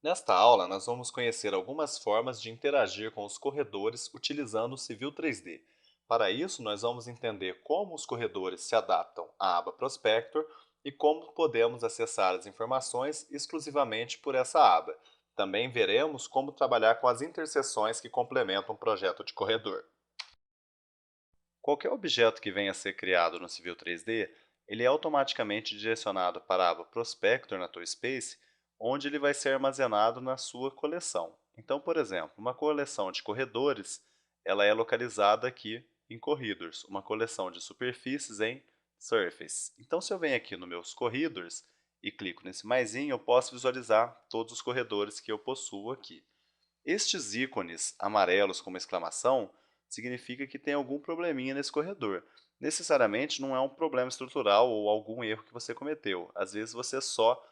Nesta aula, nós vamos conhecer algumas formas de interagir com os corredores utilizando o Civil 3D. Para isso, nós vamos entender como os corredores se adaptam à aba Prospector e como podemos acessar as informações exclusivamente por essa aba. Também veremos como trabalhar com as interseções que complementam o projeto de corredor. Qualquer objeto que venha a ser criado no Civil 3D, ele é automaticamente direcionado para a aba Prospector na ToySpace, onde ele vai ser armazenado na sua coleção. Então, por exemplo, uma coleção de corredores, ela é localizada aqui em Corridors, uma coleção de superfícies em Surface. Então, se eu venho aqui nos meus Corridors e clico nesse maisinho, eu posso visualizar todos os corredores que eu possuo aqui. Estes ícones amarelos com uma exclamação significa que tem algum probleminha nesse corredor. Necessariamente não é um problema estrutural ou algum erro que você cometeu. Às vezes você só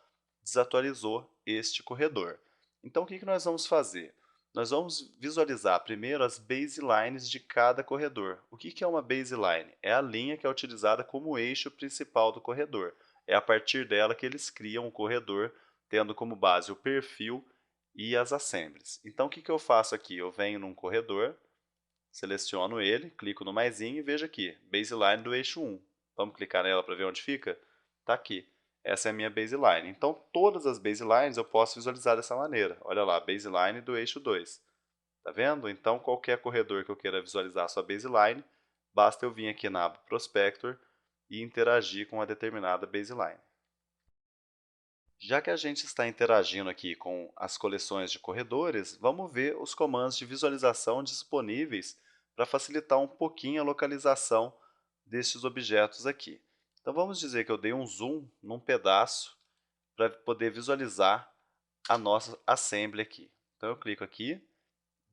desatualizou este corredor. Então o que nós vamos fazer? Nós vamos visualizar primeiro as baselines de cada corredor. O que é uma baseline? É a linha que é utilizada como eixo principal do corredor. É a partir dela que eles criam o corredor, tendo como base o perfil e as assemblies. Então o que eu faço aqui? Eu venho num corredor, seleciono ele, clico no maisinho e vejo aqui, baseline do eixo 1. Vamos clicar nela para ver onde fica? Está aqui. Essa é a minha baseline. Então todas as baselines eu posso visualizar dessa maneira. Olha lá, baseline do eixo 2. Tá vendo? Então qualquer corredor que eu queira visualizar a sua baseline, basta eu vir aqui na aba Prospector e interagir com a determinada baseline. Já que a gente está interagindo aqui com as coleções de corredores, vamos ver os comandos de visualização disponíveis para facilitar um pouquinho a localização destes objetos aqui. Então vamos dizer que eu dei um zoom num pedaço para poder visualizar a nossa assembly aqui. Então eu clico aqui,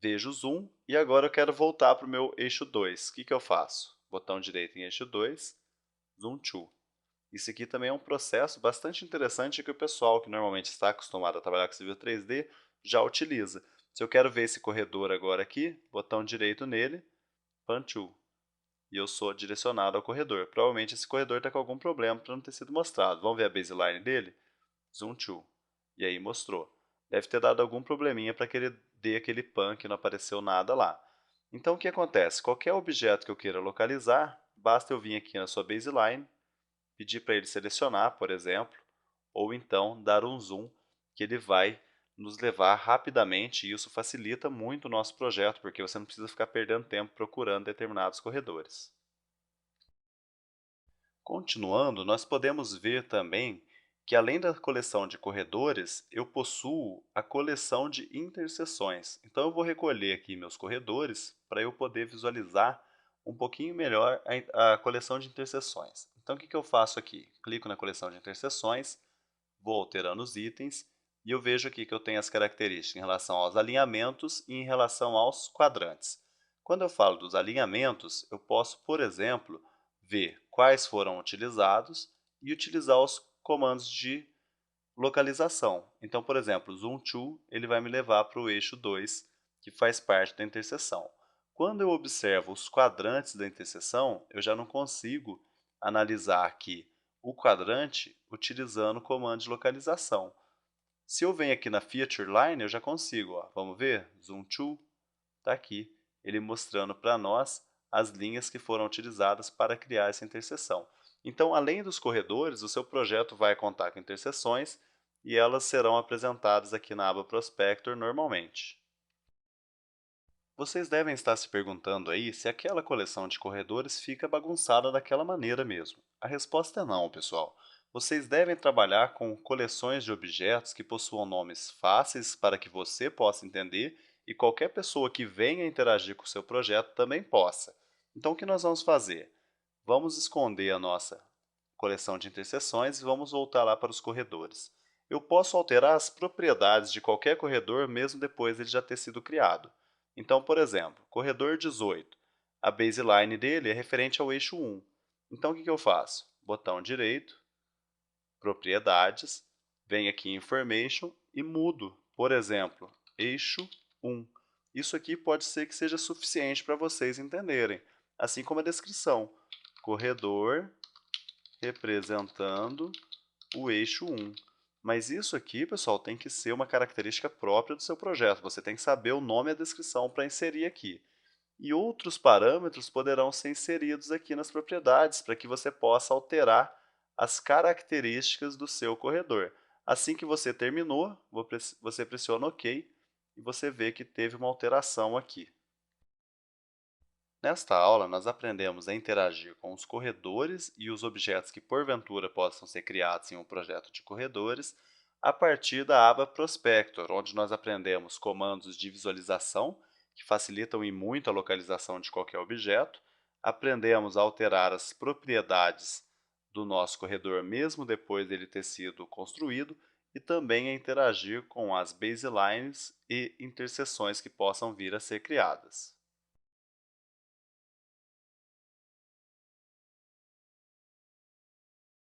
vejo o zoom e agora eu quero voltar para o meu eixo 2. O que eu faço? Botão direito em eixo 2, zoom to. Isso aqui também é um processo bastante interessante que o pessoal que normalmente está acostumado a trabalhar com Civil 3D já utiliza. Se eu quero ver esse corredor agora aqui, botão direito nele, Pan to, e eu sou direcionado ao corredor. Provavelmente esse corredor está com algum problema para não ter sido mostrado. Vamos ver a baseline dele? Zoom to. E aí mostrou. Deve ter dado algum probleminha para que ele dê aquele pan que não apareceu nada lá. Então o que acontece? Qualquer objeto que eu queira localizar, basta eu vir aqui na sua baseline, pedir para ele selecionar, por exemplo, ou então dar um zoom, que ele vai nos levar rapidamente e isso facilita muito o nosso projeto, porque você não precisa ficar perdendo tempo procurando determinados corredores. Continuando, nós podemos ver também que além da coleção de corredores, eu possuo a coleção de interseções. Então eu vou recolher aqui meus corredores para eu poder visualizar um pouquinho melhor a coleção de interseções. Então o que eu faço aqui? Clico na coleção de interseções, vou alterando os itens e eu vejo aqui que eu tenho as características em relação aos alinhamentos e em relação aos quadrantes. Quando eu falo dos alinhamentos, eu posso, por exemplo, ver quais foram utilizados e utilizar os comandos de localização. Então, por exemplo, zoom to, ele vai me levar para o eixo 2, que faz parte da interseção. Quando eu observo os quadrantes da interseção, eu já não consigo analisar aqui o quadrante utilizando o comando de localização. Se eu venho aqui na Feature Line, eu já consigo. Ó. Vamos ver? Zoom to, está aqui, ele mostrando para nós as linhas que foram utilizadas para criar essa interseção. Então, além dos corredores, o seu projeto vai contar com interseções e elas serão apresentadas aqui na aba Prospector normalmente. Vocês devem estar se perguntando aí se aquela coleção de corredores fica bagunçada daquela maneira mesmo. A resposta é não, pessoal. Vocês devem trabalhar com coleções de objetos que possuam nomes fáceis para que você possa entender e qualquer pessoa que venha interagir com o seu projeto também possa. Então o que nós vamos fazer? Vamos esconder a nossa coleção de interseções e vamos voltar lá para os corredores. Eu posso alterar as propriedades de qualquer corredor mesmo depois de ele já ter sido criado. Então, por exemplo, corredor 18, a baseline dele é referente ao eixo 1. Então, o que eu faço? Botão direito, propriedades, venho aqui em Information e mudo, por exemplo, eixo 1. Isso aqui pode ser que seja suficiente para vocês entenderem, assim como a descrição. Corredor representando o eixo 1. Mas isso aqui, pessoal, tem que ser uma característica própria do seu projeto. Você tem que saber o nome e a descrição para inserir aqui. E outros parâmetros poderão ser inseridos aqui nas propriedades para que você possa alterar as características do seu corredor. Assim que você terminou, você pressiona OK e você vê que teve uma alteração aqui. Nesta aula, nós aprendemos a interagir com os corredores e os objetos que porventura possam ser criados em um projeto de corredores a partir da aba Prospector, onde nós aprendemos comandos de visualização, que facilitam e muito a localização de qualquer objeto, aprendemos a alterar as propriedades do nosso corredor mesmo depois dele ter sido construído e também a interagir com as baselines e interseções que possam vir a ser criadas.